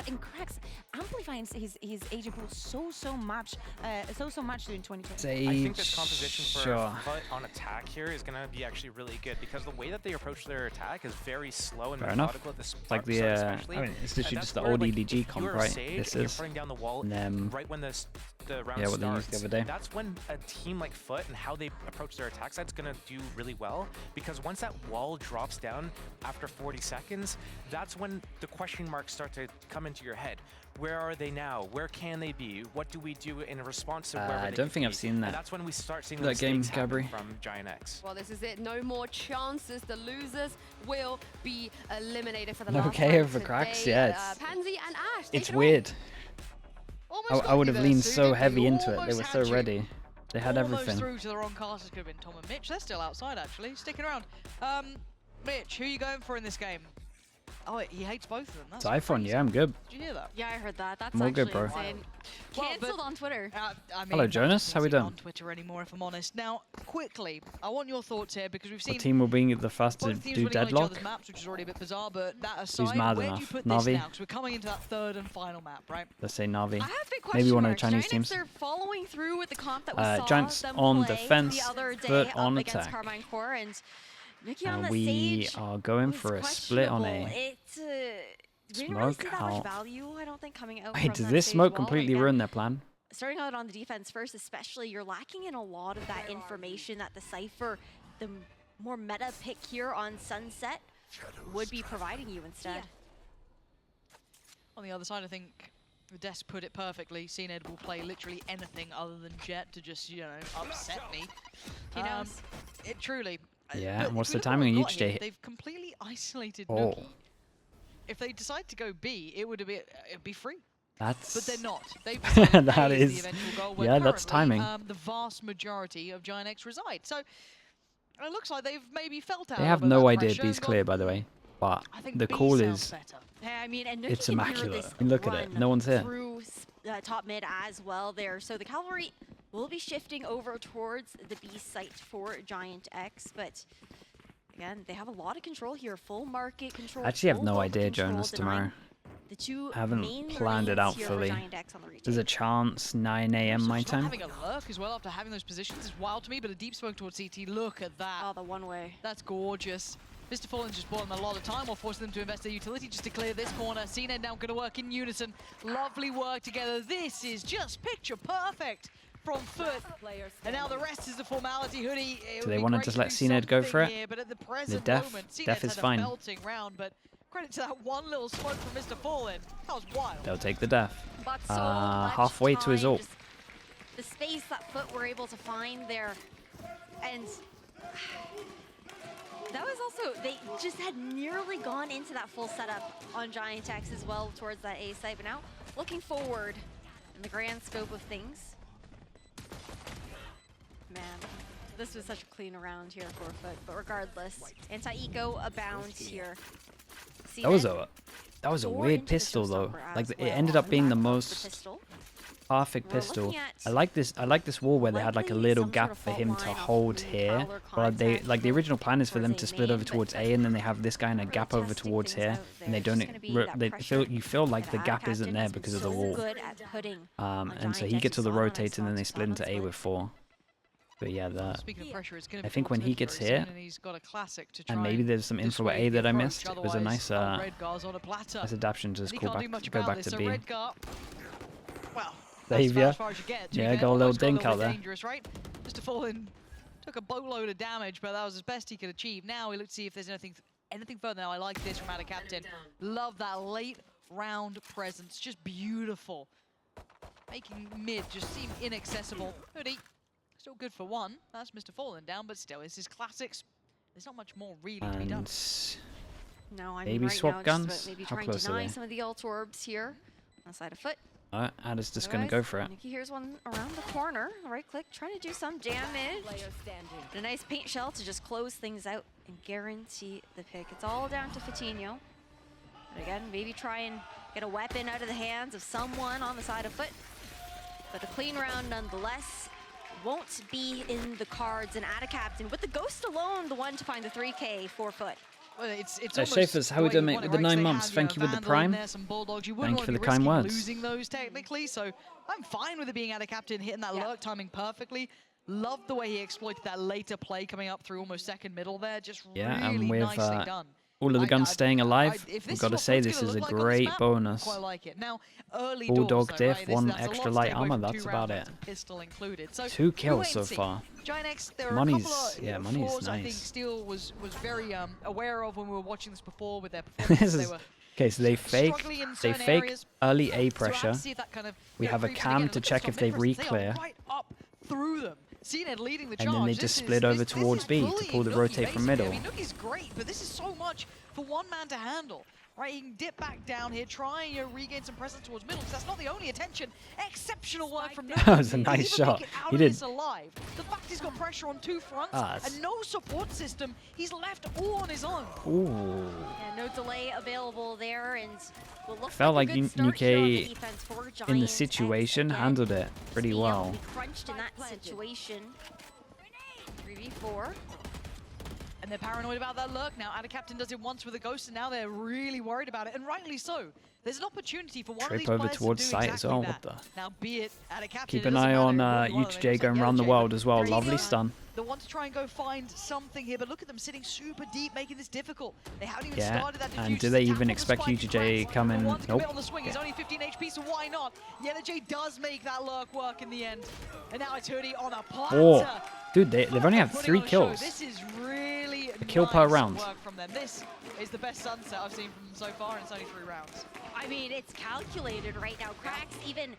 that in cracks, amplifying his agent pool so much during 2020. I think this composition for FUT on attack here is going to be actually really good because the way that they approach their attack is very slow and methodical at this like the I mean, it's literally just the old EDG comp, right? This is putting down the wall right when the round what starts. they used the other day. That's when a team like FUT and how they approach their attack side's going to do really well, because once that wall drops down after 40 seconds, that's when the question marks start to come into your head. Where are they now? Where can they be? What do we do in response to wherever I they don't think be? I've seen that. And that's when we start seeing that game, Gabri, from GIANTX. Well, this is it. No more chances. The losers will be eliminated for the no last KO time for today. cracks. Yeah, Pansy and Ash. it's weird. I would have leaned so heavy into it. They were so ready. They had everything. Through to the wrong casters could have been Tom and Mitch. They're still outside, actually, sticking around. Mitch, who are you going for in this game? Oh, he hates both of them. That's It's iPhone, yeah, I'm good. Did you hear that? Yeah, I heard that. That's I'm all actually good, bro. insane. Cancelled on Twitter. I mean, Hello, Jonas. How we doing? On Twitter anymore, if I'm honest. Now, quickly, I want your thoughts here because we've seen. What team will be the first to both teams do winning on each deadlock? other's maps, which is already a bit bizarre. But that aside, mad where do enough? you put Navi? this now? Because we're coming into that third and final map, right? Let's say Navi. I have big Maybe one of the question Chinese marks. teams. They're following through with the comp that we saw Giants them on play defense, the other day FUT up on against attack. Carbine Core, and Mickey on And the we Sage are going was for a split on questionable. A. We didn't really Smoke see that much out. value, I don't think, coming out Wait, from does that this Sage smoke wall. completely Again, ruin their plan? starting out on the defense first, especially, you're lacking in a lot of that information that the Cypher, the more meta pick here on Sunset, would be providing you instead. On the other side, I think Des put it perfectly. CNED will play literally anything other than Jet to just, you know, upset me. He knows. It truly. Yeah, but and what's if we the look what timing we've on got each here, day? They've completely isolated Oh. Nuki. If they decide to go B, it'd be free. That's But they're not. They've decided that A is, the eventual goal, where yeah, that's currently, timing. The vast majority of GIANTX reside. So it looks like they've maybe felt out. They a have little bit no of that idea pressure B's and clear, gone, by the way. But I think the B call sounds is better. I mean, and it's Nuki can hear immaculate. this Look at it. run No one's here. through top mid as well there. So the cavalry will be shifting over towards the B site for GIANTX, but again, they have a lot of control here. Full market control. I actually have full no vote idea, control, Jonas, denying tomorrow. The two I haven't main planned it lanes out here for fully. GIANTX on the retake. There's a chance 9 a.m. my Stop time. having a lurk as well after having those positions is wild to me, but a deep smoke towards CT. Look at that. Oh, the one way. That's gorgeous. Mr. Fallen's just bought them a lot of time while forcing them to invest their utility just to clear this corner. CNED now going to work in unison. Lovely work together. This is just picture perfect from FUT. And now the rest is the formality. Hoodie. Do they want to just let CNED go for it? Here, but at the present Def? moment, CNED Def is had a fine. belting round, but credit to that one little smoke from Mr. Fallen. That was wild. They'll take the death. But so much Halfway to his time, ult. just the space that FUT were able to find there, and that was also, they just had nearly gone into that full setup on GIANTX as well towards that A site, but now looking forward in the grand scope of things. Man, this was such a clean round here for FUT, but regardless, anti-eco abounds here. That was CNED a more weird into the pistol though. showstopper Like as it well ended on up the being the back of most pistol. perfect We're pistol. looking at I like this wall where they had like a likely little some gap sort of for fault him to line off hold the here. Prowler But they contact like the original plan is for them towards to A split over main, but towards A, and then they have this guy in a we're gap over testing towards things here, out and they there. It's don't. gonna be that They pressure you feel like the that gap isn't Captain there has because been of the so wall. good at putting on And so he GIANTX. gets to We the saw it on rotate and then they Icelandic split into A split. with 4. But yeah, that. Speaking of pressure, it's going to I think when he gets here, and he's got a classic to try and maybe there's some info at A dissuade the that I approach, missed. It was a otherwise, nice Redgar's on a platter. nice adaptation to And just he call can't do back, much go about back this, to so B. Redgar, well, Savior. that's as far as you get. Yeah, got a little Almost got dink little out bit there. Dangerous, right? Mr. Fallen took a boatload of damage, but that was as best he could achieve. Now we look to see if there's anything further. Now I like this from Ada Captain. Love that late round presence, just beautiful. Making mid just seem inaccessible. Hoodie, still good for one. That's Mr. Fallen down, but still, this is classics. There's not much more really to be done. And No, I Maybe mean right swap now, guns? just maybe How trying to close are deny they? some of the ult orbs here on the side of FUT. alright, Ada's just gonna go for it. Nikki here's one around the corner. Right click, trying to do some damage. But a nice paint shell to just close things out and guarantee the pick. It's all down to Fatinho. But again, maybe try and get a weapon out of the hands of someone on the side of FUT. But a clean round nonetheless. Won't be in the cards, and Ada Captain with the Ghost alone, the one to find the 3K for FUT. Well, it's Schaefer's, how we doing, mate, with the 9 months? Thank you with the Prime. Thank you for the kind words. Losing those technically, so I'm fine with it being out of captain, hitting that lurk timing perfectly. Love the way he exploited that later play coming up through almost second middle there. Just really nicely done. All of the guns staying alive, I've got to say this is a great bonus. Quite like it. Now, early Bulldog doors, though, diff, right? 1 That's a extra lot to light take away armor, from that's 2 about rounds it. with pistol included. So 2 we'll kills wait so and see. far. GIANTX, there are Money's, a couple of money's flaws I think nice. Steel was very aware of when we were watching this before with their performance. They were Okay, so they fake early A pressure. We have a cam to check if they re-clear. Right up through them. CNED leading the charge. And then they just split over towards B to pull the rotate from middle. I mean, Nuki's great, but this is so much for one man to handle. Right, he can dip back down here, try and regain some presence towards middle, because that's not the only attention. Exceptional work from Nuki. That was a nice shot. He did. Alive. The fact he's got pressure on 2 fronts and no support system, he's left all on his own. Ooh. Yeah, no delay available there, and Felt like UK in the situation handled it pretty well. Crunched in that situation. 3v4. And they're paranoid about that lurk now. Ada Captain does it once with a ghost, and now they're really worried about it, and rightly so. There's an opportunity for one of these over players towards to do site exactly as well. that. What the? Now, be it Ada Captain, Keep an eye on UTJ going around the world as well. Lovely stun. They want to try and go find something here, but look at them sitting super deep, making this difficult. They haven't even started that and diffusion. do they even expect UTJ coming? Nope. On the swing. He's only 15 HP, so why not? GIANTX does make that lurk work in the end. And now it's Hoodie on a platter. Oh, dude, they've only had 3 kills. This is really a kill per nice round. Work from them. This is the best sunset I've seen from them so far, and it's only 3 rounds. I mean, it's calculated right now. Cracks even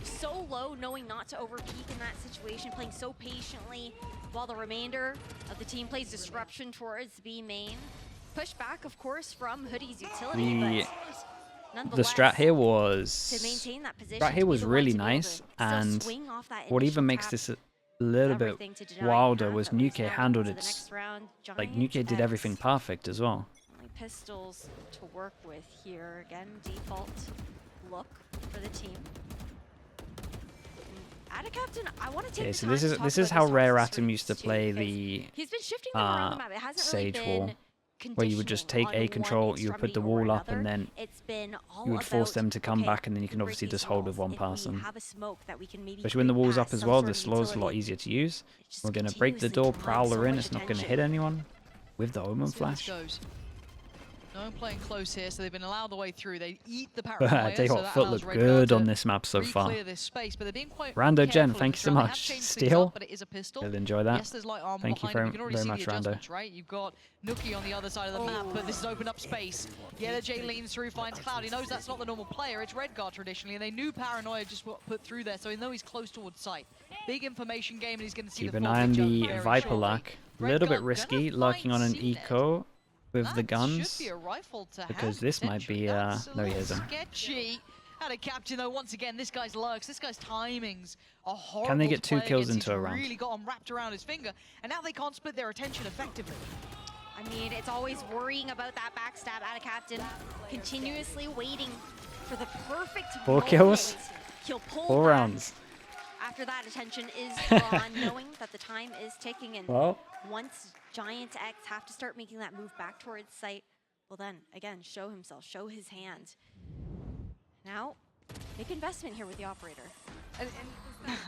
so low, knowing not to overpeak in that situation, playing so patiently, while the remainder of the team plays disruption towards B main. Push back, of course, from Hoodie's utility, but the strat here was to maintain that position. Strat here was really nice, and what even makes this a little bit wilder was Nuke handled it. Like Nuke did everything perfect as well. Pistols to work with here. Again, default look for the team. Ada Captain, I want to take so this is how Rare Atom used to play the he's been shifting them around the map. It hasn't Sage really wall, been where you would just take A control, you would put the wall up, and then you would force them to come back, and then you can obviously just hold with one person. Especially when the wall's up as well, the slow's a lot easier to use. We're going to break the door, Prowler in, it's not going to hit anyone with the Omen Flash. No one playing close here, so they've been allowed the way through. They eat the paranoia. I tell you what, FUT look good on this map so far. This space, but they're being quite Rando Gen, careful thank you so much. Steel, but it is a pistol. you'll enjoy that. Yes, there's light armor Thank you behind very, it. very much, Rando. Right? You've got Nuki on the other side of the map, but this has opened up space. GIANTX leans through, finds Cloud. He knows that's not the normal player. It's Redguard traditionally, and they knew paranoia just put through there, so they know he's close towards sight. Big information game, and he's going to see Keep the an full eye on picture the very Viper shortly. luck. A little bit risky, lurking on an eco with the guns, Should be a rifle to because have, this might be no, he isn't. Sketchy. Ada Captain though, once again, this guy's lurks, this guy's timings are horrible. Can they get to 2 play kills against. into a He's round? really got him wrapped around his finger, and now they can't split their attention effectively. I mean, it's always worrying about that backstab. Ada Captain continuously waiting for the perfect 4 kills, He'll pull 4 back. rounds. After that, attention is gone, knowing that the time is ticking, and Well, once GIANTX have to start making that move back towards site, well then, again, show himself, show his hand. Now, big investment here with the operator. And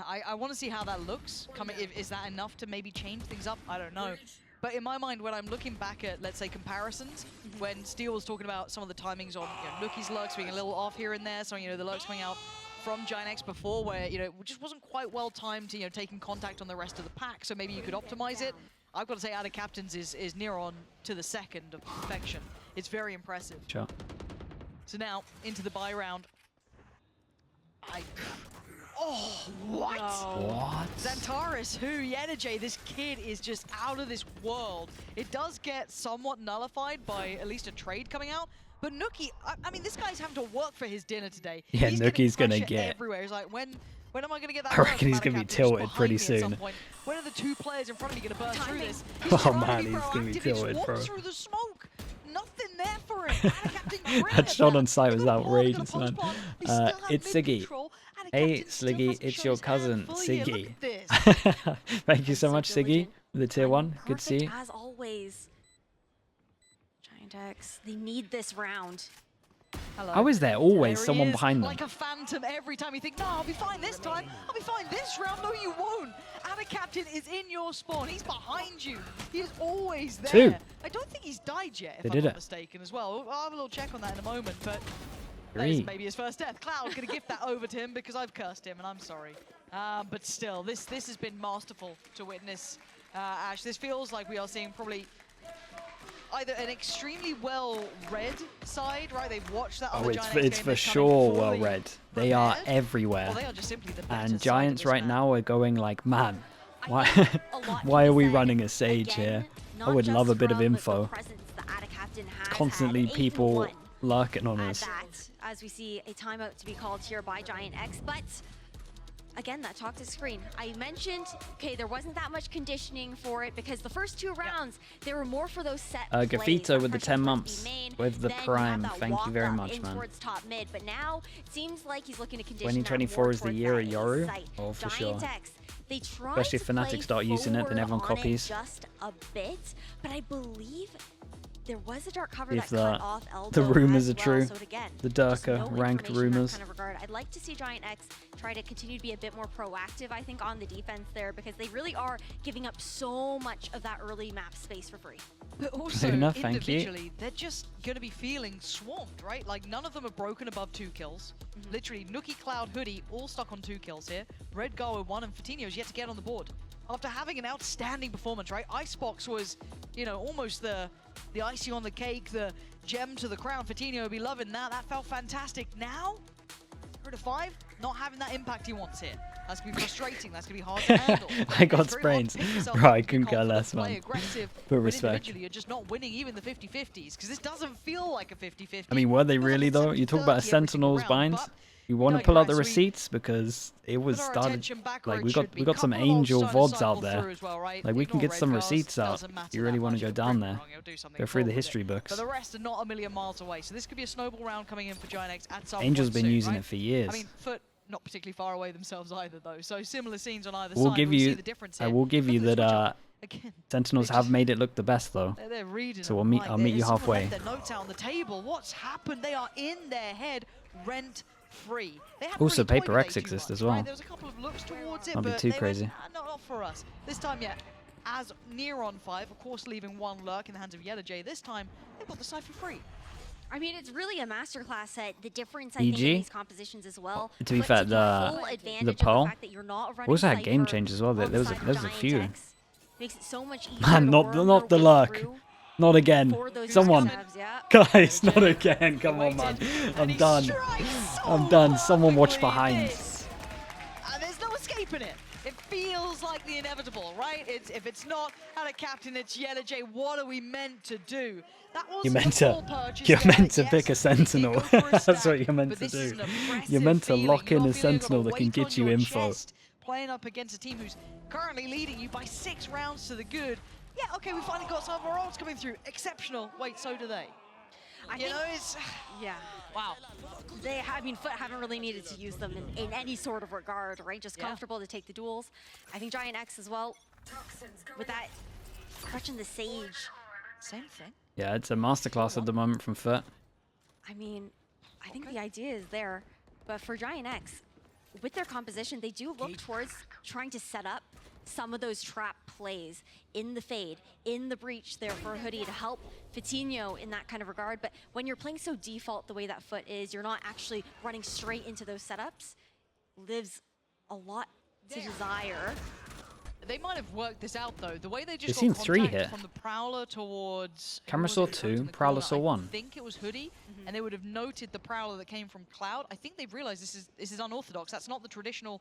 I want to see how that looks. Is that enough to maybe change things up? I don't know. But in my mind, when I'm looking back at, let's say, comparisons, when Steel was talking about some of the timings on Nuki's lurks being a little off here and there, so the lurks coming out from GIANTX before, where it just wasn't quite well timed to taking contact on the rest of the pack, so maybe you could optimize it. I've got to say, Ada Captain's is near on to the second of perfection. It's very impressive. sure. So now into the buy round. Oh, what? What? Xantares, who, GIANTX, this kid is just out of this world. It does get somewhat nullified by at least a trade coming out, but Nuki, I mean, this guy's having to work for his dinner today. Yeah, He's Nuki's gonna pressure get. everywhere. He's like, when am I gonna get that? I reckon he's gonna be tilted pretty Behind me at some soon. point. When are the 2 players in front of me gonna burst through this? Oh man, he's gonna be tilted, bro. Through the smoke. Nothing there for him. That shot on site was outrageous, man. It's Siggy. Hey, Sliggy, it's your cousin, Siggy. Thank you so much, Siggy, for the tier 1. Good to see you. As always. GIANTX, they need this round. Hello. How is there always There he someone is, behind them? like a phantom every time you think, no, I'll be fine this time. I'll be fine this round. No, you won't. And a captain is in your spawn. He's behind you. He is always there. Two. I don't think he's died yet, They if did I'm not it. mistaken as well. I'll have a little check on that in a moment, but that Three. is maybe his first death. Cloud gonna gift that over to him because I've cursed him, and I'm sorry. But still, this has been masterful to witness. Ash, this feels like we are seeing probably either an extremely well-read side, right? They've watched that other GIANTX It's game, for they're sure coming well fully read. They are prepared. everywhere. Well, they are just simply the better And side of Giants this right map. now are going like, man, why, lot why can are be we said. running a Sage Again, here? I not would love a just bit of from the info. presence that Ada Captain has Constantly had, people 8-1 lurking on at us. that, as we see a timeout to be called here by GIANTX, but again, that toxic screen. I mentioned, okay, there wasn't that much conditioning for it because the first 2 rounds, they were more for those set plays. Gafito That with the pressure 10 towards months, B main, with the then you have prime. that Thank you walk very up much, in man. towards top mid, but now it seems like he's looking to condition 2024 is the year of Yoru. Site. Oh, for sure. GIANTX, they tried Especially if to play Fnatic start using it, then everyone forward on it copies. just a bit, but I believe there was a dark cover If that cut off Elbow the rumors as are well. true, So again, the just darker no ranked information in that rumors. kind of regard. I'd like to see GIANTX try to continue to be a bit more proactive, I think, on the defense there, because they really are giving up so much of that early map space for free. But also, Enough, thank you. individually, they're just going to be feeling swamped, right? Like, none of them have broken above 2 kills. Literally, Nookie, Cloud, Hoodie, all stuck on 2 kills here. Red Gar with 1, and Fatinho's yet to get on the board. After having an outstanding performance, right? Icebox was, you know, almost the icing on the cake, the gem to the crown. Fatinho would be loving that. That felt fantastic. Now, 3-5, not having that impact he wants here. That's going to be frustrating. That's going to be hard to handle. I got It's very hard to sprains. pick yourself Bro, up I to be couldn't care confident, less, play man. aggressive, Put but respect. individually, you're just not winning even the 50-50s, because this doesn't feel like a 50-50. I mean, were they It feels like really a though? You talk about a 70-30 every single Sentinel's round, bind. but You want to I pull out the digress. receipts because it was put our started. attention back where Like it we should got some be. Couple of angel ults trying to VODs cycle out there. through as well, right? Like we can Ignore get some red cards, receipts out. doesn't matter You really that want much. to go If down they're there. wrong, it'll do something Go through the forward with history it. books. But the rest are not a million miles away, so this could be a snowball round coming in for GIANTX at some Angel's point been soon, using right? it for years. I mean, FUT not particularly far away themselves either, though. So similar scenes on either We'll side. give We see you. the difference I here. will give you Look at the that. switch up. Again, Sentinels they have just- made it look the best though. they're reading So them. I'll meet you Someone halfway. left their notes out on the table. What's happened? They are in their head rent-free. They haven't Also, really Paper toyed with X it too exists much, as well. right? There was a couple of looks towards it, Might be but too they crazy. went, not for us. This time, yeah, as near on 5, of course, leaving 1 lurk in the hands of Yellow J. This time, they've got the side for free. I mean, it's really a masterclass at the difference, I think, in EG? these compositions as well. To be but fair, take full advantage of Pearl fact that you're not running also had game Cypher change as well. There was alongside a few. GIANTX. Makes it so much easier Man, to not worm not the your way lurk. through Not again. for those Someone. stabs, yeah. Guys, not again. Come on, man. Waited, I'm and he done. strikes so I'm done. Someone watch perfectly behind. this. And there's no escaping it. It feels like the inevitable, right? If it's not out of captain, it's Yellow J. What are we meant to do? That was You're meant the full to. purchase You're there. meant to Yes, pick a you sentinel. go for a That's stack, what you're meant but to this is do. an impressive You're meant to feeling. lock You in got a feeling you've got sentinel that can weight get on you your info. chest, playing up against a team who's currently leading you by 6 rounds to the good. Yeah, okay, we finally got some of our ults coming through. Exceptional. Wait, so do they. I You think, know, it's... yeah. Wow. I mean, FUT haven't really needed to use them in any sort of regard, right? Just Yeah. comfortable to take the duels. I think GIANTX as well, with that crushing the Sage. Same thing. Yeah, it's a masterclass at the moment from FUT. I mean, I think the idea is there, but for GIANTX, with their composition, they do look towards trying to set up some of those trap plays in the fade, in the breach there for Hoodie to help Fatinho in that kind of regard. But when you're playing so default the way that FUT is, you're not actually running straight into those setups. Lives a lot to desire. They might have worked this out though. The way they just They've got seen 3 contact here. from the Prowler towards Camera who saw was it? 2, In the Prowler corner, saw I 1. think it was Hoodie, and they would have noted the Prowler that came from Cloud. I think they've realized this is unorthodox. That's not the traditional,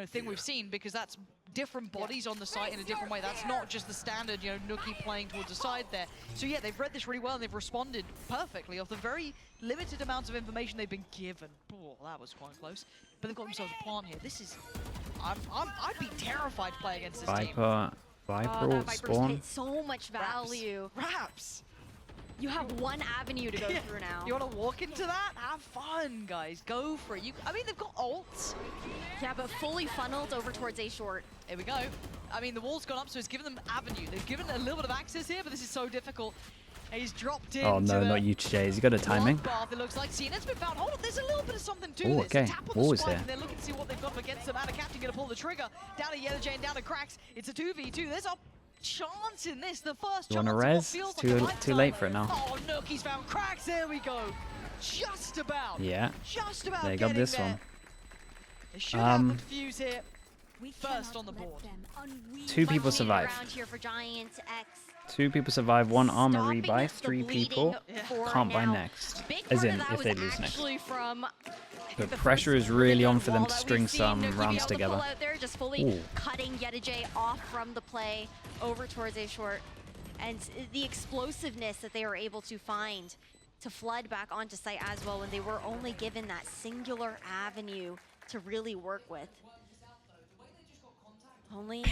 thing we've seen, because that's different bodies on the site in a different way. That's not just the standard, Nookie playing towards the side there. So yeah, they've read this really well and they've responded perfectly off the very limited amounts of information they've been given. Oh, that was quite close. But they've got themselves a plant here. This is, I'd be terrified to play against this team. Viper That will Viper's spawn. hit so much value. Raps. You have one avenue to go through now. You want to walk into that? Have fun, guys. Go for it. I mean, they've got ults. Yeah, but fully funneled over towards A short. Here we go. I mean, the wall's gone up, so it's given them avenue. They've given a little bit of access here, but this is so difficult. He's dropped in. Oh no, not UTJ. He's got a timing. It looks like CNN's been found. Hold on, there's a little bit of something to Oh, this. okay. Tap on Wall the is spike, here. and they're looking to see what they've got up against them. And a captain gonna pull the trigger. Down to Yellow Jane, down to Cracks. It's a 2v2. There's a chance in this. The first You chance. want to res? It's too late for it now. Oh, Nookie's found Cracks. There we go. Just about. Yeah. Just about. They got this one. They should have the fuse here. First on the board. 2 people survive. Here for GIANTX. 2 people survive, 1 armor rebuy, 3 people can't buy next. As in, if they lose next. The pressure is really on for them to string some rounds together. Just fully cutting Yetijay off from the play over towards A short. And the explosiveness that they were able to find to flood back onto site as well when they were only given that singular avenue to really work with. Only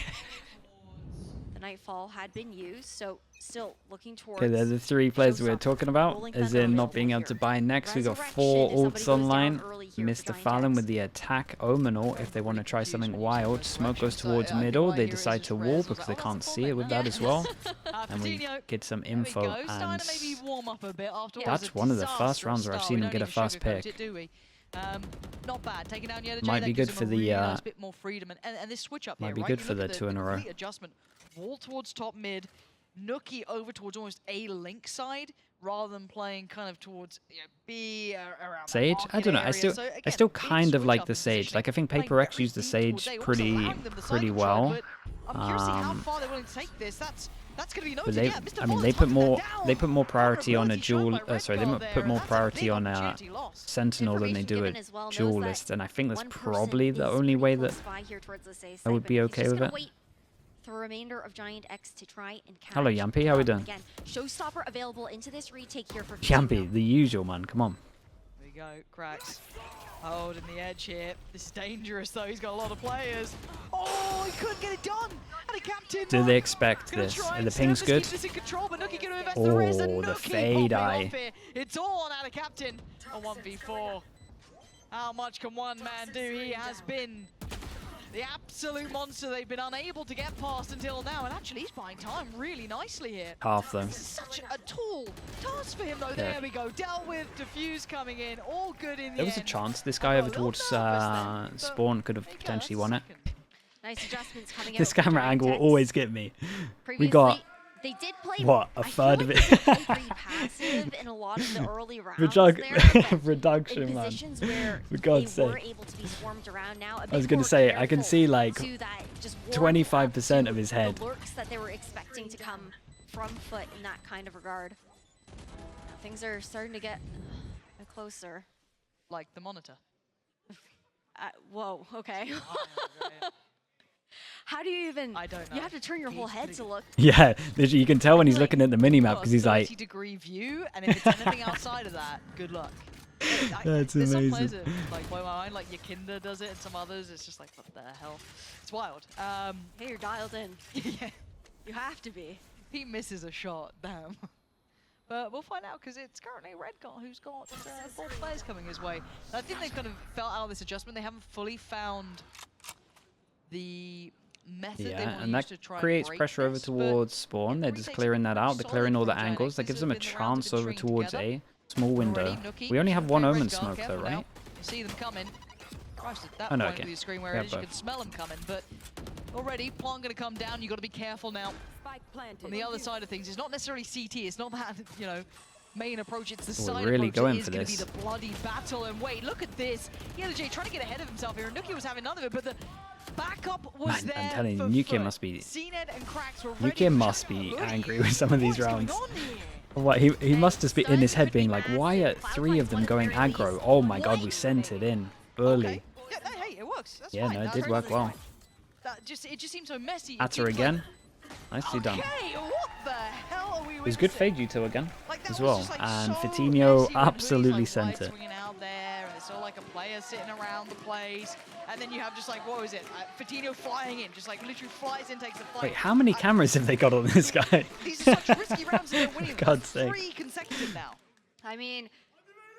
the Nightfall had been used, so still looking towards... Okay, they're the 3 players we're talking about, as in not being able to buy next. We got 4 ults online. Mr. Fallon with the attack Omen ult if they want to try something wild. Smoke goes towards middle. They decide to wall because they can't see it with that as well. And we get some info, and that's one of the first rounds where I've seen them get a first pick. Not bad. Taking down Yetijay, Might be good for the nice bit more freedom and this switch up might here, be right? good You for look the at 2 in a row. complete adjustment. Wall towards top mid, Nookie over towards almost A link side rather than playing kind of towards B around Sage? I don't know. area. I So still again, kind big of like switch the up in Sage. positioning, Like I think playing Paper X very used the deep Sage towards A, almost pretty allowing them the side control, well. but I'm curious to see how far they're willing to take this. That's going to be But noted. they, Yeah, Mr. I mean, Bond they is put hunting more, that they down. put more priority on a Vulnerability shown duel. by Red Sorry, they Guard put there, more and that's a priority big on a opportunity lost. Sentinel than they do a Information given as well knows duelist, that and I think that's one person probably the is only way pretty that close by here towards this A I site, would but be he's okay just with gonna it. wait the remainder of GIANTX to try and catch. Hello, Yampy. How we doing? Again, Showstopper available into this retake here for Yampy, the usual man. Come on. There we go, Cracks. Holding the edge here. This is dangerous though, he's got a lot of players. Oh, he couldn't get it done! And a captain! Do they expect this? Are the pings good? Oh, the fade eye. It's all on out of captain. A 1v4. How much can one man do? He has been the absolute monster they've been unable to get past until now. And actually, he's buying time really nicely here. Half them. This is such a tall task for him though. There we go. Dealt with, diffuse coming in. All good in the There was a end. chance this guy over towards Spawn could have potentially won it. Nice adjustments coming This out from camera angle will GIANTX. always get me. Previously, We got they did play what, a I feel third of like it? they played pretty passive in a lot of the early rounds Reduction, in man. positions where For God's they were sake. able to be swarmed around now. I was going to say, I can see like to that, just 25% of his head. The lurks that they were expecting to come from FUT in that kind of regard. Now, things are starting to get closer. Like the monitor. Whoa, okay. How do you even... I don't know. You have to turn your whole head to look. Yeah, you can tell when he's looking at the minimap because he's like... 30-degree view, and if it's anything outside of that, good luck. That's There's some amazing. players that like blow my mind, like Yakinda does it, and some others, it's just like, what the hell? It's wild. Hey, you're dialed in. Yeah, You have to be. he misses a shot, damn. But we'll find out, because it's currently Red Guard who's got 4 players coming his way. And I think they've kind of felt out of this adjustment. They haven't fully found the method they Yeah, want and to use that to try creates and break pressure over this, but towards Spawn. They're if just we clearing take that out. They're solid clearing all the from angles. That GIANTX, gives them a this has been the round chance they've over been stringing towards together. A. Small window. Already, Nookie, We only have okay, one Red Omen Guard, smoke though, careful now. right? You see them coming. Christ, at that Oh, no, point okay. with your screen where We it have is, you both. can smell them coming, but already, Plant going to come down, you got to be careful now. On the other side of things, it's not necessarily CT, it's not that, you know, main approach, it's the side really approach. going It is for going to be this. the bloody battle, and wait, look at this. Yetijay trying to get ahead of himself here, and Nookie was having none of it, but the backup was Man, there I'm telling you, for Nukia FUT. must be... CNED and Cracks were ready Nukia for must shot. be Look, angry with some of these what is rounds. going on here? What, he must just be in his head being like, why are 3 of them going aggro? Oh my god, we sent it in early. Okay. Yeah, no, hey, it works. That's Yeah, fine. no, it That's did very work good. well. It just seems so messy. At her again. Nicely done. Okay, what the hell are we It was good witnessing? fade U2 again Like, that as was well. just, like, And so Fatinho messy when absolutely Louis, like, sent it. swinging out there, and it's all like a player sitting around the place, and then you have just like, what was it? Fatinho flying in, just like literally flies in, takes the fight. Wait, how many cameras have they got on this guy? These are such risky rounds that they're winning. For God's sake. 3 consecutive now. I mean,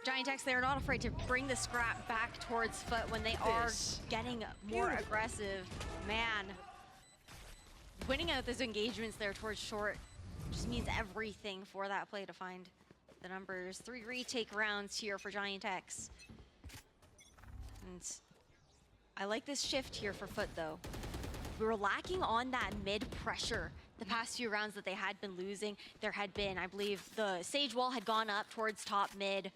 GIANTX, they're not afraid to bring the scrap back towards FUT when they are This. getting more aggressive. Man, winning out those engagements there towards short just means everything for that play to find the numbers. 3 retake rounds here for GIANTX. And I like this shift here for FUT though. We were lacking on that mid pressure the past few rounds that they had been losing. There had been, I believe, the Sage wall had gone up towards top mid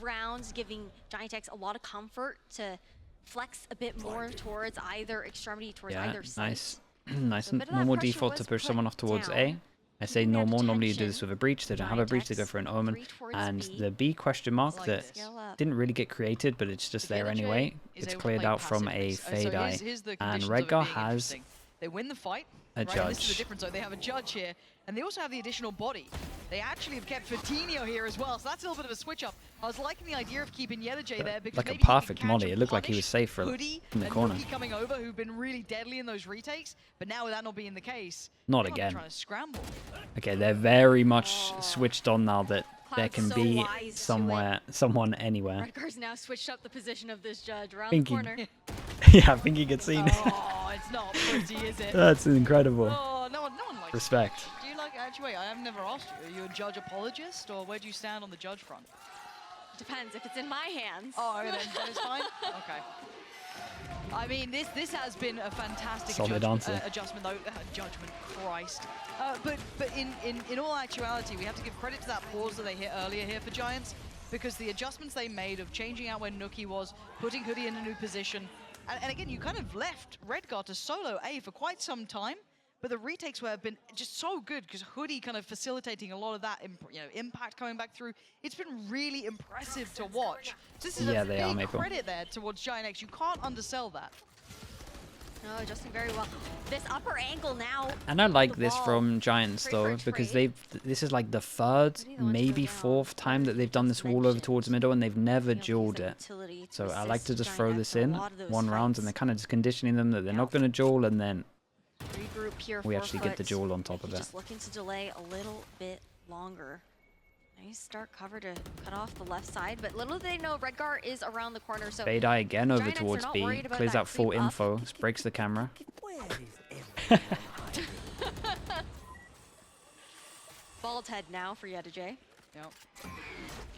rounds, giving GIANTX a lot of comfort to flex a bit more towards either extremity, towards either side. Nice. Nice So a bit of that normal pressure default to was push put someone off towards down. A. I say Keeping their normal. Normally you do attention. this with a breach. They don't have a breach. They go for an omen. 3 towards And B. the B question mark Like that this. Scale up. didn't really get created, but it's just The there Jedi anyway. is It's able to cleared play out from passive a base. So fade eye. here's the And conditions of it Redgar being has interesting. They win the fight. a Right? And this is the judge. difference, though. They have a judge here, and they also have the additional body. They actually have kept Fatinho here as well, so that's a little bit of a switch up. I was liking the idea of keeping Yedajay there because Like a maybe he could perfect catch molly. and It looked like he punish was safe for Hoodie in the and corner. Rookie coming over, who've been really deadly in those retakes, but now with that not being the case, Not they're again. trying to scramble. Okay, they're very much switched on now that there Cloud's can so be wise to it. someone anywhere. Redgar's now switched up the position of this judge around Pinky. the corner. Yeah, I think he gets seen. Oh, it's not pretty, is it? That's incredible. Oh, no one likes Respect. Do you like, actually, wait, I have never asked you. Are you a judge apologist, or where do you stand on the judge front? Depends if it's in my hands. Oh, then it's fine? Okay. I mean, this has been a fantastic Solid answer. adjustment, though. Judgment, Christ. But in all actuality, we have to give credit to that pause that they hit earlier here for Giants, because the adjustments they made of changing out where Nookie was, putting Hoodie in a new position, and again, you kind of left Redgar to solo A for quite some time, but the retakes have been just so good because Hoodie kind of facilitating a lot of that impact coming back through. It's been really impressive to watch. So this is Yeah, a they are, big Maple. credit there towards GIANTX. You can't undersell that. No, adjusting very well. This upper angle now. And I like the this wall. from Giants Trade though, for because trade. this is like the third, What do you want to maybe go down? fourth time that they've done this wall over towards middle, and they've never dueled it. So I like to just throw this in one round, and they're kind of just conditioning them that they're not going to duel, and then Regroup here we for actually get the FUT. duel on top of it. Just looking to delay a little bit longer. Nice start cover to cut off the left side, but little do they know Redgar is around the corner. So Fade eye again over GIANTX are towards not B, worried about clears that out full creep up. info, breaks the camera. bald head now for Yedajay. Yep.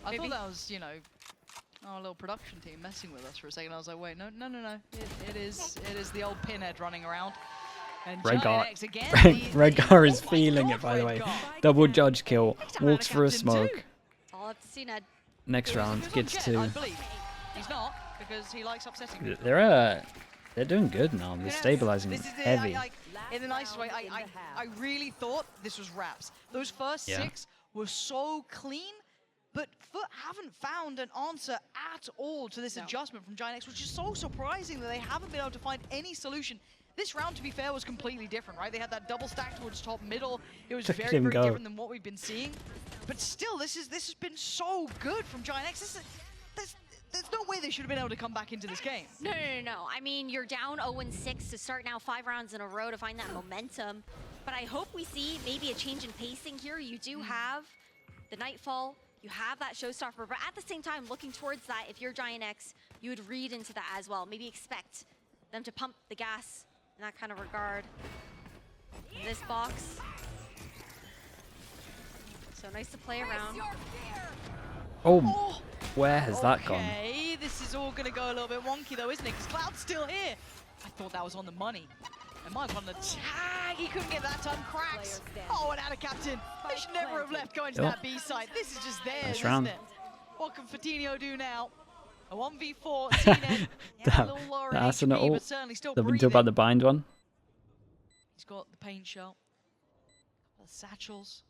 I thought that was, our little production team messing with us for a second. I was like, wait, no. It is the old pinhead running around. And Redgar, GIANTX again. Redgar is Oh my feeling God, it, by the way. Redgar. Double judge kill, Come walks out, for a Captain, too. smoke. It's all up to see Ned. Next round He was gets on Jet, I two. believe. He's not, because he likes upsetting people. They're doing good now. They're stabilizing This is it, heavy. in the nicest way, I really thought this was wraps. Those first Yeah. 6 were so clean, but FUT haven't found an answer at all to this adjustment from GIANTX, which is so surprising that they haven't been able to find any solution. This round, to be fair, was completely different, right? They had that double stack towards top middle. It was Look at very, him very go. different than what we've been seeing. But still, this has been so good from GIANTX. There's no way they should have been able to come back into this game. No. I mean, you're down 0-6 to start now 5 rounds in a row to find that momentum. But I hope we see maybe a change in pacing here. You do have the Nightfall. You have that showstopper. But at the same time, looking towards that, if you're GIANTX, you would read into that as well. Maybe expect them to pump the gas in that kind of regard. In this box. So nice to play around. Oh, where has that gone? Okay, this is all going to go a little bit wonky though, isn't it? Because Cloud's still here. I thought that was on the money. It might have on the tag. He couldn't get that time. Cracks. Oh, and out of captain. They should never have left going to Yep. that B side. This is just theirs, Nice isn't round. it? What can Fatinho do now? A 1v4. CNET. Yeah, a little lower in That's an HP, ult. but certainly still They've been breathing. talking about the bind one. He's got the paint shell. The satchels.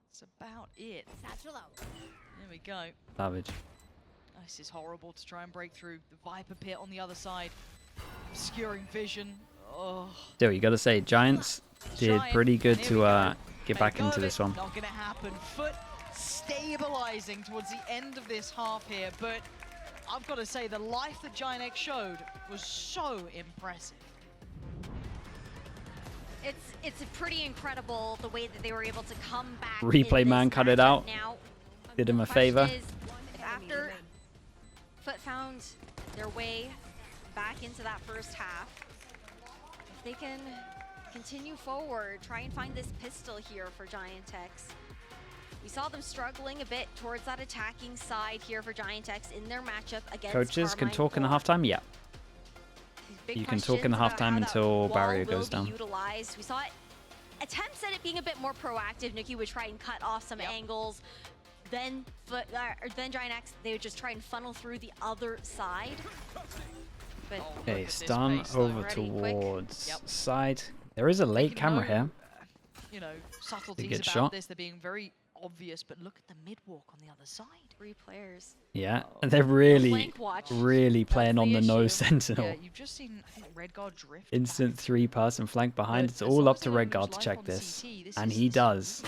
That's about it. Satchel out. There we go. Savage. This is horrible to try and break through. The Viper pit on the other side. Obscuring vision. Oh. Still, you got to say, Giants did Giant. pretty good Here we to go. get Let back go into of this it. one. Not going to happen. FUT stabilizing towards the end of this half here, but I've got to say the life that GIANTX showed was so impressive. It's pretty incredible the way that they were able to come back. Replay in man this cut it matchup out. Now, Did him a the question favor. is, if after FUT found their way back into that first half, if they can continue forward, try and find this pistol here for GIANTX. We saw them struggling a bit towards that attacking side here for GIANTX in their matchup against Coaches can Carmine talk in the 4. halftime? Yeah. Big You can talk in the questions about halftime how that until wall barrier will goes be down. utilized. We saw it, attempts at it being a bit more proactive. Nuki would try and cut off some angles. Then GIANTX, they would just try and funnel through the other side. But Okay, stun over Ready, quick. towards Yep. side. There is a late camera here. You know, subtleties good about shot. this. They're being very obvious, but look at the mid walk on the other side. 3 players. Yeah, and they're really, Flank watch. really playing That's on the the no issue. sentinel. Yeah, you've just seen, I think, Redguard drift. Instant back. 3-person flank behind. But It's as all long up as to they don't Redguard lose to life check on this. CT, this And is- he does.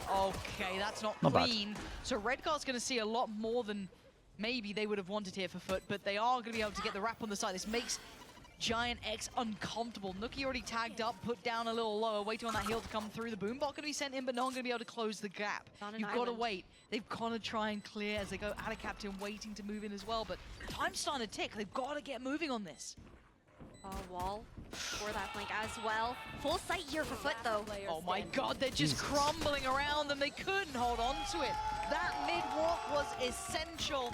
Okay, that's not Not bad. clean. So Redguard's going to see a lot more than maybe they would have wanted here for FUT, but they are going to be able to get the wrap on the side. This makes GIANTX uncomfortable. Nuki already tagged up, put down a little lower, waiting on that heal to come through. The boombot going to be sent in, but no one going to be able to close the gap. On an You've got to island. wait. They've got to try and clear as they go out of captain, waiting to move in as well, but time's starting to tick. They've got to get moving on this. Wall for that flank as well. Full sight here for FUT though. Oh my god, they're just crumbling around them. They couldn't hold on to it. That mid-walk was essential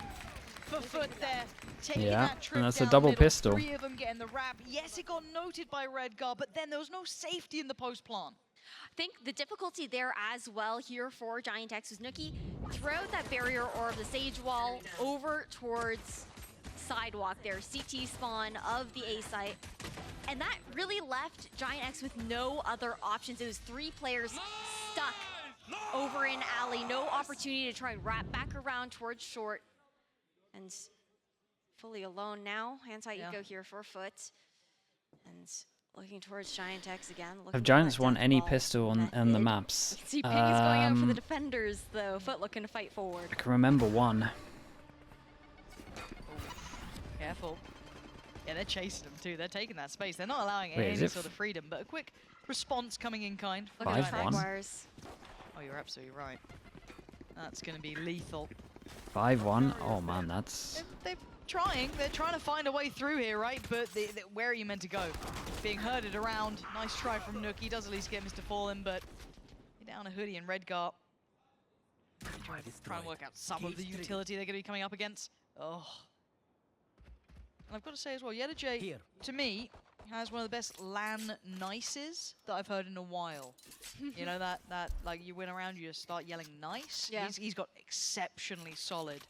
for FUT there. Taking Yeah, that trip and that's a down double middle. pistol. 3 of them getting the wrap. Yes, it got noted by Redguard, but then there was no safety in the post plant. I think the difficulty there as well here for GIANTX was Nuki throw that barrier or the Sage Wall over towards sidewalk there, CT spawn of the A site. And that really left GIANTX with no other options. It was 3 players stuck over in alley, no opportunity to try and wrap back around towards short. And fully alone now, anti-eco here for FUT. And looking towards GIANTX again. Have Giants won any pistol on the maps? See Piggy's going out for the defenders though. FUT looking to fight forward. I can remember one. Careful. Yeah, they're chasing them too. They're taking that space. They're not allowing Wait, is any it sort of freedom, but a quick response coming in kind. Look at the 5-1. track wires. Oh, you're absolutely right. That's going to be lethal. 5-1. Oh man, that's... They're trying. They're trying to find a way through here, right? But where are you meant to go? Being herded around. Nice try from Nuki. Does at least get Mr. Fallen, but you're down a Hoodie and Redguard. Try and work out some of the utility they're going to be coming up against. Oh. And I've got to say as well, J, to me, has one of the best LAN nices that I've heard in a while. You know, that like you win around, you just start yelling nice. Yeah. He's got exceptionally solid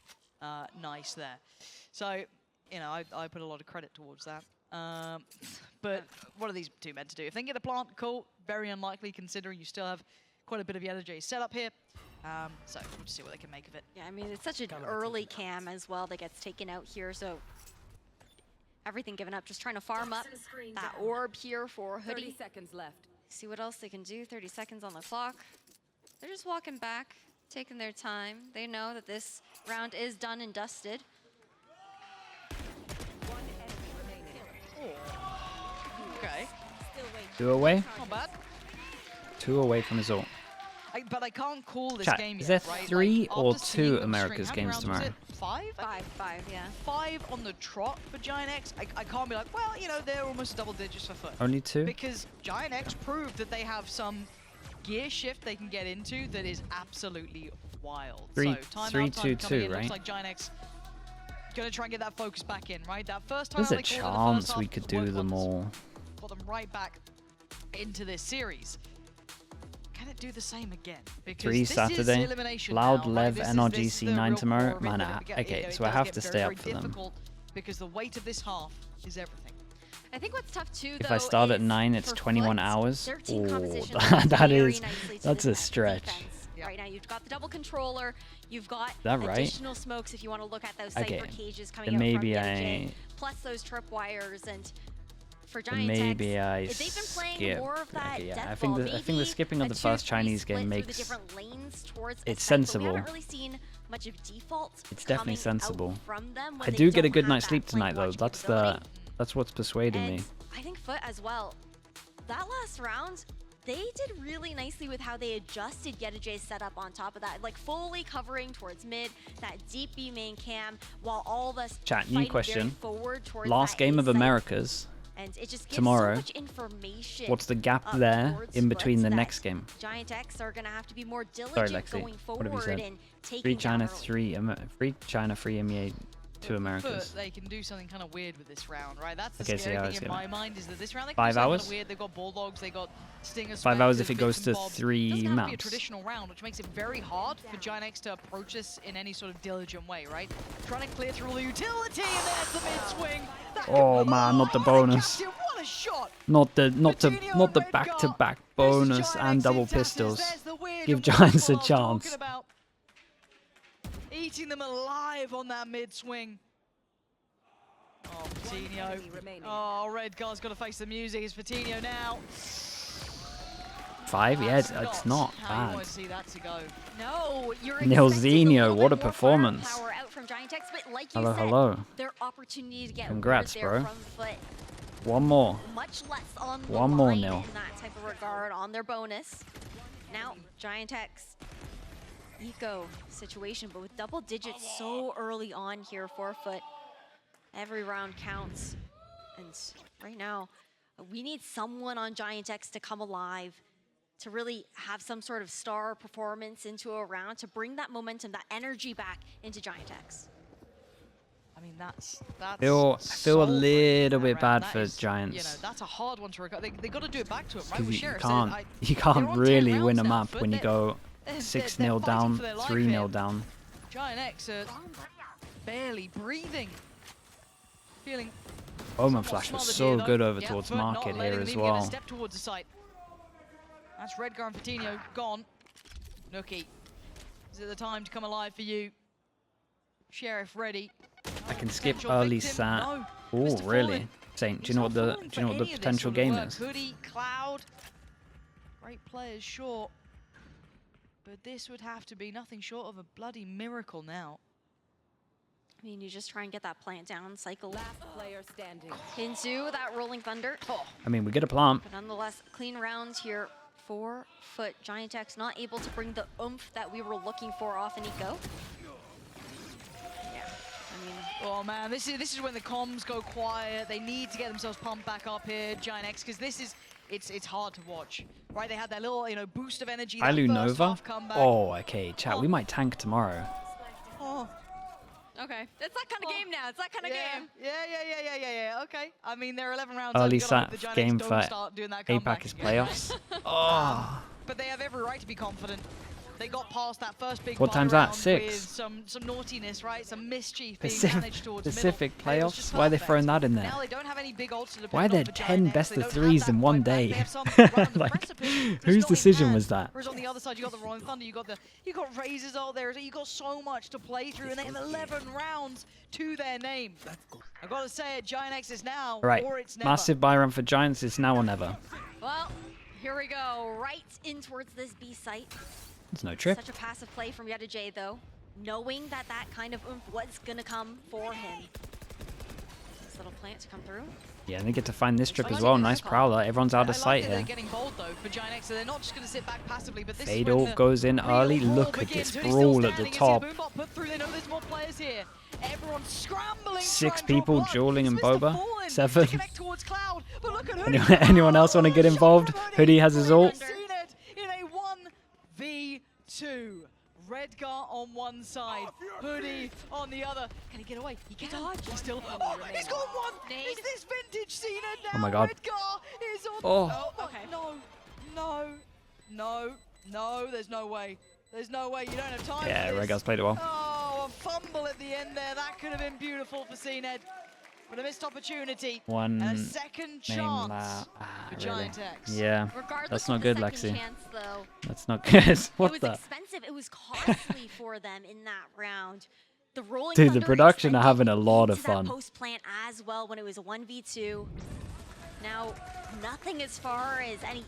nice there. So, you know, I put a lot of credit towards that. But what are these 2 meant to do? If they can get a plant, cool. Very unlikely considering you still have quite a bit of J set up here. So we'll just see what they can make of it. Yeah, I mean, it's such an early cam as well that gets taken out here, so everything given up, just trying to farm up that orb here for Hoodie. 30 seconds left. See what else they can do, 30 seconds on the clock. They're just walking back, taking their time. They know that this round is done and dusted. Okay, 2 away? not bad. 2 away from his ult. But I can't call this Chat, game is yet, there right? 3 Like, or after seeing 2 them America's string, how games many rounds tomorrow? was it? 5? 5, yeah. 5 on the trot for GIANTX. I can't be like, well, you know, they're almost double digits for FUT. Only 2? Because GIANTX proved that they have some gear shift they can get into that is absolutely wild. Three- so timeout 3-2-2, time coming in. right? Looks like GIANTX gonna try and get that focus back in, right? That first time There's a they called it the first chance we half, could it do worked them wonders. all. Got them right back into this series. Can it do the same again? Because 3 this is Saturday, elimination Loud now, Lev, right? This is NRGC the 9 real tomorrow. core of it, Man, but it get- okay, you know, so it I does have get to very, stay very up for them. difficult because the weight of this half is everything. I think what's tough too, If though, I start at is 9, it's for 21 FUT, hours. their team Oh, composition that very is, nicely to that's a this stretch. defense. Yeah. Right now, you've got the double controller, you've got that right? additional smokes if you want to look at those Okay, Cypher cages coming then out maybe from I- J, plus those tripwires, and for Then GIANTX, maybe I they've been playing skip. more of that Okay, yeah, death I think ball. the Maybe skipping of a the first 2-3 Chinese split game through makes the different lanes towards it's a site, but sensible. We haven't really seen much of default. It's definitely coming out sensible. From them when I they do get a don't good have night's that sleep tonight flank though. watch capability. That's what's persuading And me. I think FUT as well. That last round, they did really nicely with how they adjusted J setup on top of that, like fully covering towards mid, that deep B main cam, while all of us Chat, new fighting very question. forward towards Last that game A of site. Americas, And it just gives tomorrow, so much information. what's the gap there in between the that next game? GIANTX are going to have to be more Sorry, diligent Lexi. going What have you forward said? and taking 3 China, down 3 China, 3 EMEA, 2 Americas. But they can do something kind of weird with this round, right? That's the Okay, so scary yeah, thing it's in gonna- my mind is that this round they can 5 do something hours? kinda weird. They've got Bulldogs, they got Stinger 5 hours Spectres, if it bits goes and to bobs. 3 It doesn't have to be a maps. traditional round, which makes it very hard for GIANTX to approach this in any sort of diligent way, right? Trying to clear through all the utility, and there's the mid-swing. Oh man, not the bonus. Captain, what a shot! Not the Coutinho and Redgar. back-to-back This is bonus GIANTX and double in tatters. pistols. There's the weird Give and wonderful Giants a I was talking chance. about. Eating them alive on that mid-swing. Oh, Coutinho. Oh, Redgar's got to face the music. It's Coutinho now. 5? Yeah, it's That's not how you bad. want to see that to go. No, you're Nilzinho, expecting a little what bit a more performance. firepower out from GIANTX, but like Hello, you said, hello. their opportunity to get Congrats, there bro. from FUT One more. much less on the One more line nil. in that type of regard on their bonus. Now, GIANTX eco situation, but with double digits so early on here for FUT. Every round counts. And right now, we need someone on GIANTX to come alive, to really have some sort of star performance into a round, to bring that momentum, that energy back into GIANTX. I mean, that's I feel so a little that bit round. bad That for is, Giants. You know, that's a hard one to recover. They got to do it back to him, right? Because With you Sheriff can't, said, you they're can't on 10 really rounds win a now, map but when you they're- go they're 6-0 fighting down, for their life 3-0 here. down. GIANTX are barely breathing. Feeling Omen somewhat Flash was smothered so here, though. good over Yeah, towards but not market letting here them as even get a well. step towards the site. That's Redgar and Coutinho gone. Nookie, is it the time to come alive for you? Sheriff ready. I can skip Potential early victim? sat. No. Oh, Mr. really? Fallen. Saint, do He's you know not what the falling for any of this potential sort of game work. is? Hoodie, Cloud, great players, sure. But this would have to be nothing short of a bloody miracle now. I mean, you just try and get that plant down, cycle Last player standing. into that Rolling Thunder. I mean, we get a plant. But nonetheless, clean rounds here for FUT. GIANTX not able to bring the oomph that we were looking for off an eco. Yeah, I mean, Oh man, this is when the comms go quiet. They need to get themselves pumped back up here, GIANTX, because this is it's hard to watch, right? They had that little boost of energy. That Ilu first Nova? half comeback. Oh, okay, chat. We might tank tomorrow. Oh. okay, it's that kind of game now. It's that kind of game. Yeah. Okay. I mean, they're 11 rounds. Early You gotta hope sat the GIANTX game don't for start doing that comeback APAC is again, playoffs. Oh, but they have every right to be confident. They got past that first big What buy time's that? round 6? with some naughtiness, right? Some mischief being Pacific, managed towards Pacific middle. And it was just playoffs. Why are they perfect. throwing that in there? Now they don't have any big ults to depend Why are there on for 10 GIANTX. best They of don't threes have in that one fight back. day? They have some right on the Like, precipice. There's whose not in decision hand. was that? Whereas on the other side, you got the Rolling Thunder, you got Razor's ult there. You got so much to play through, and they have 11 rounds to their name. I gotta say it, GIANTX is now Right, or it's never. massive buy run for Giants. It's now or never. Well, here we go, right in towards this B site. There's no trip. Such a passive play from Yeta J, though, knowing that that kind of oomph was gonna come for him. This little plant to come through. Yeah, and they get to find this trip I as like well. it, Nice Redgar. prowler. Everyone's out I of like sight that here. They're getting bold though for GIANTX, so they're not just going to sit back passively. But this Fade is when ult goes in real early. brawl Look at begins. this Hoodie's still brawl at the standing. top. It's a Boombot put through. They know there's more players here. Everyone's scrambling. 6 trying to people block. dueling in It's Mr. Boba. Fallen 7. to connect towards Cloud, but look at Hoodie. Anyone else want to get involved? Hoodie has his ult. Seen it in a 1v2. Redgar on one side, Hoodie on the other. Can he get away? He can. He's still. Oh, he's got one. Is this vintage Cena now? Oh my God. Redgar is on. Oh. Okay. No. There's no way. There's no way. You don't have time. Yeah, for this. Redgar's played it well. Oh, a fumble at the end there. That could have been beautiful for Cena. But a missed opportunity. One And a second main chance la. for Really? GIANTX. Yeah, Regardless that's of not the good, second Lexi. chance, though, That's not good. it What was the? expensive. It was costly for them in that round. The Rolling Dude, the Thunder production are extended having a lot of into that fun. post plant as well when it was a 1v2. Now, nothing as far as any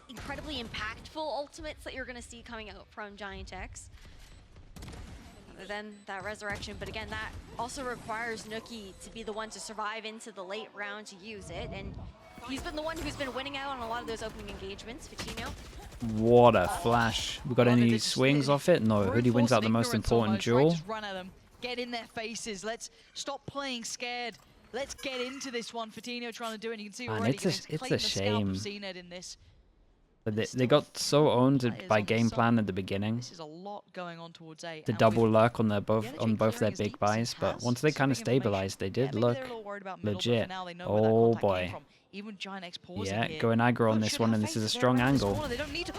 incredibly impactful ultimates that you're going to see coming out from GIANTX. Other than that resurrection, but again, that also requires Nookie to be the one to survive into the late round to use it, and he's been the one who's been winning out on a lot of those opening engagements. Coutinho. What a flash. We got Well, any they just- swings off it? No, brute Hoodie wins force out the of most ignorance important almost, right? duel. Just run at them, get in their faces. Let's stop playing scared. let's get into this one. Fatino trying to do it, and you can see Man, already. it's a shame. CNED in this. But they got so owned by game plan at the beginning. This is a lot going on towards A. The double lurk on both their big buys, but once they kind of stabilized, they did look legit. Oh boy. Even GIANTX pausing Yeah, here. going aggro on this one, and this is a strong angle. They don't need to.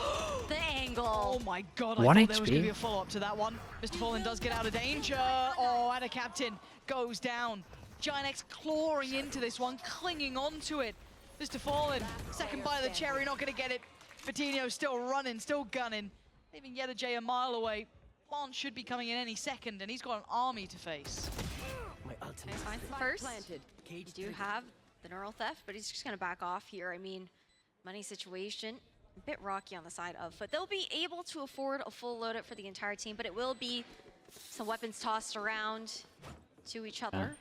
The angle. Oh my god, 1 I thought there was going to HP. be a follow-up to that one. Mr. Fallen does get out of danger. Oh, and a captain goes down. GIANTX clawing into this one, clinging onto it. Mr. Fallen, second bite of the cherry, not going to get it. Fatino still running, still gunning. Leaving J a mile away. Bond should be coming in any second, and he's got an army to face. First, you do have the neural theft, but he's just going to back off here. I mean, money situation, a bit rocky on the side of FUT. They'll be able to afford a full loadout for the entire team, but it will be some weapons tossed around to each other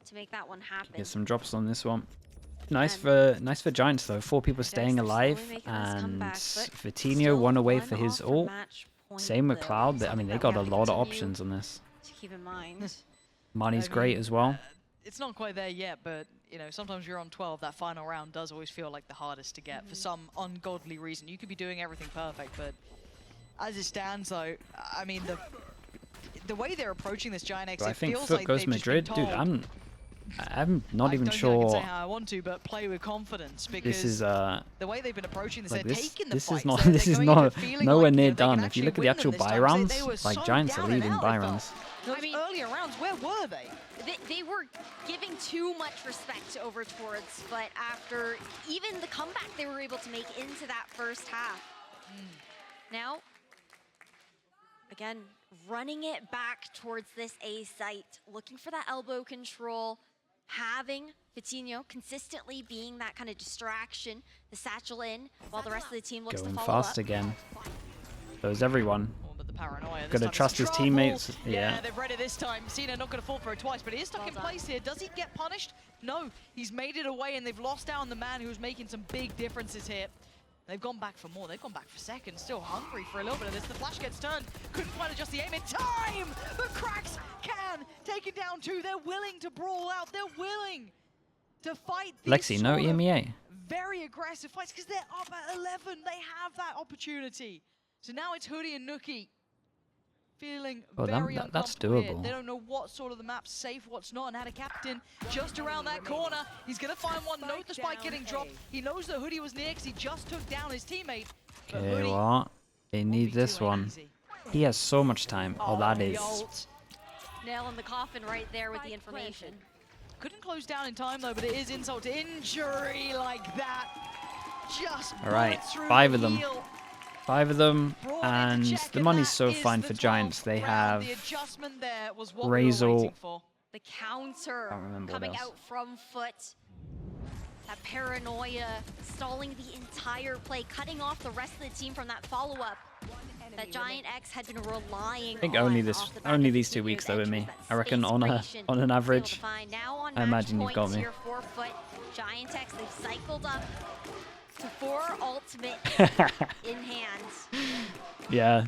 to make that one happen. Get some drops on this one. Nice for Giants though. 4 people staying alive, and Fatino 1 away for his ult. Same with Cloud. I mean, they got a lot of options on this. To keep in mind. Money's great as well. It's not quite there yet, but you know, sometimes you're on 12. That final round does always feel like the hardest to get for some ungodly reason. You could be doing everything perfect, but as it stands, though, I mean, the way they're approaching this GIANTX, I it think feels FUT like goes they've just been Madrid, told, dude. I'm not even I sure. can say how I want to, but play with confidence, because This is the way they've been approaching this, like they're this. taking the This fights. is not. They're This is going not into feeling nowhere like, near you know, they can done. If you look at actually the actual win them buy this time. rounds, They were like so Giants are down and leading out, buy I felt. rounds. Those I mean, earlier rounds, where were they? They were giving too much respect over towards FUT after even the comeback they were able to make into that first half. Now, again, running it back towards this A site, looking for that elbow control, having Fatino consistently being that kind of distraction, the satchel in, while the rest of the team looks Going to follow fast up. again. So is everyone. Oh, but the paranoia. Gotta trust his teammates. Yeah, Yeah. they've read it this time. Cena not going to fall for it twice, but he is stuck in place here. Does he get punished? No, he's made it away, and they've lost down the man who's making some big differences here. They've gone back for more. They've gone back for seconds. Still hungry for a little bit of this. The flash gets turned. Couldn't quite adjust the aim in time. But Cracks can take it down too. They're willing to brawl out. They're willing to fight these Lexi, no sort of EMEA. very aggressive fights because they're up at 11. They have that opportunity. So now it's Hoodie and Nookie feeling very that's uncomfortable here. doable. They don't know what sort of the map's safe, what's not, and had a captain just around that corner. He's going to find one. Note the spike getting dropped. He knows that Hoodie was near because he just took down his teammate. But Okay, Hoodie what? They won't need be this too one. easy. He has so much time. Oh, that the is. ult. Nail in the coffin right there with the information. Couldn't close down in time though, but it is insult to injury like that. Just All right, bullets through 5 the of them. heel. 5 of them, Brought in to and check, the and money's that so is fine the for 12th Giants. They round. have The adjustment there was what we were Razel. waiting for. The counter Can't remember what coming else. out from FUT. That paranoia, stalling the entire play, cutting off the rest of the team from that follow-up that GIANTX had been relying on. I think only off these the 2 back weeks of though with Fatino's me. edge I reckon was on that an space creation to average, be able to find. Now on I imagine match you've got points me. here for FUT. GIANTX, they've cycled up to 4 ultimate in hand. Yeah.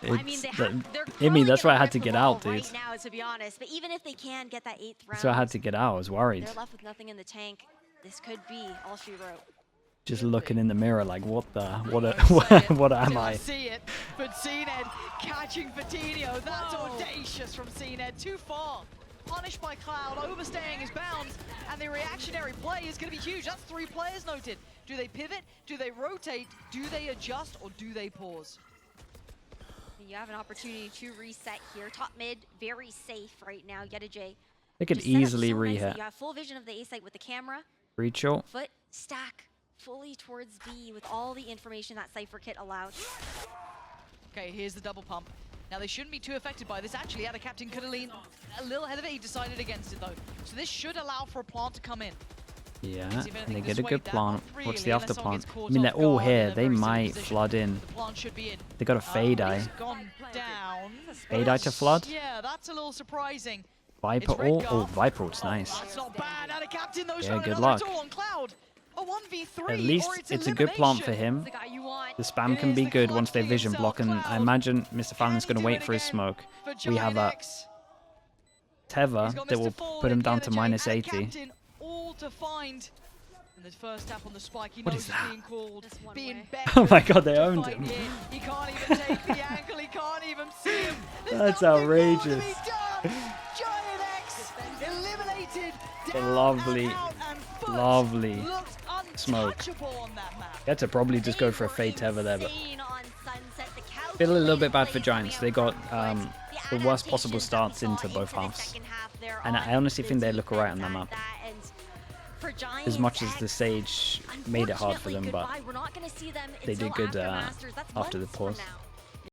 I mean, they're Imi, that's why I gonna had to rip get the ball out, dude. right now, to be honest. But even if they can get that 8th round, That's why I had to get out. I was worried. they're left with nothing in the tank. This could be all she wrote. Just looking in the mirror like, what am Till I? see it, but CNED catching Fatino. That's audacious from CNED. Too far. Punished by Cloud, overstaying his bounds, and the reactionary play is going to be huge. That's 3 players noted. Do they pivot? Do they rotate? Do they adjust? Or do they pause? You have an opportunity to reset here. Top mid, very safe right now. J. They could Just set up easily so nicely. rehat. You have full vision of the A site with the camera. Reach out. FUT stack fully towards B with all the information that Cypher Kit allowed. Okay, here's the double pump. Now they shouldn't be too affected by this. Actually, Ada Captain could have leaned a little ahead of it. He decided against it though. So this should allow for a plant to come in. Yeah, See if and anything they get a dissuade good that. plant. Not What's really, the unless after someone plant? gets I caught mean, they're off all guard in here. a They very might safe flood in. The plant should be in. They got a fade eye. He's gone down. Fade eye to flood. Yeah, that's a little surprising. Viper It's red ult. Oh, guard. Viper ult's nice. That's not bad. Ada Captain though, Yeah, showing good another luck. tool on Cloud. A 1v3. At least or it's a good plant for elimination. him. The guy you want. The spam It can is be the good Clutch once they King vision himself, block, and I Cloud. imagine Mr. Can Fallon's he going to do wait it for his again smoke. for We have a GIANTX? Tether He's got that Mr. will Fallen, put him down Ada to J, -80. Ada Captain to find. And the first tap on the spike, he What knows is it's that? being called, being Oh my god, they to owned fight him. here. He can't even take the angle, he can't even see him. There's That's nothing more to outrageous. be done. GIANTX eliminated. Lovely, Down and FUT lovely looked smoke. untouchable on that map. Had to probably just go for a fade tether there, but feel a little bit bad for Giants. They got the worst possible starts into both halves, and I honestly think they look alright on that map. As much as the Sage made it hard for them, but they did good after the pause.